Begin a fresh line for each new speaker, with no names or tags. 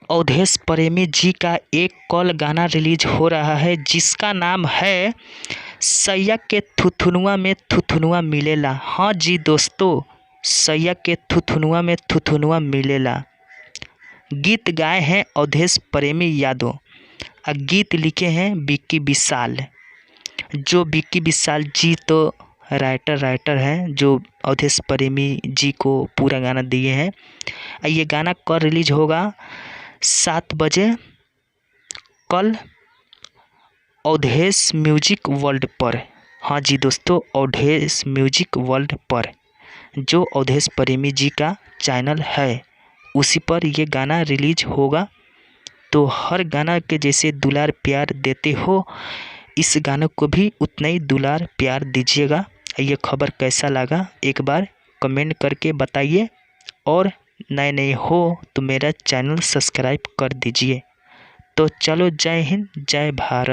अवधेश प्रेमी जी का एक कल गाना रिलीज हो रहा है जिसका नाम है सैया के थुथुनुआ में थुथुनुआ मिलेला। हाँ जी दोस्तों, सैया के थुथुनुआ में थुथुनुआ मिलेला। गीत गाए हैं अवधेश प्रेमी यादव और गीत लिखे हैं विक्की विशाल। जो विक्की विशाल जी तो राइटर हैं जो अवधेश प्रेमी जी को पूरा गाना दिए हैं। ये गाना कल रिलीज होगा 7 बजे कल अवधेश म्यूजिक वर्ल्ड पर। हाँ जी दोस्तों, अवधेश म्यूजिक वर्ल्ड पर जो अवधेश प्रेमी जी का चैनल है उसी पर ये गाना रिलीज होगा। तो हर गाना के जैसे दुलार प्यार देते हो इस गाने को भी उतना ही दुलार प्यार दीजिएगा। ये खबर कैसा लगा एक बार कमेंट करके बताइए और नए हो तो मेरा चैनल सब्सक्राइब कर दीजिए। तो चलो, जय हिंद जय भारत।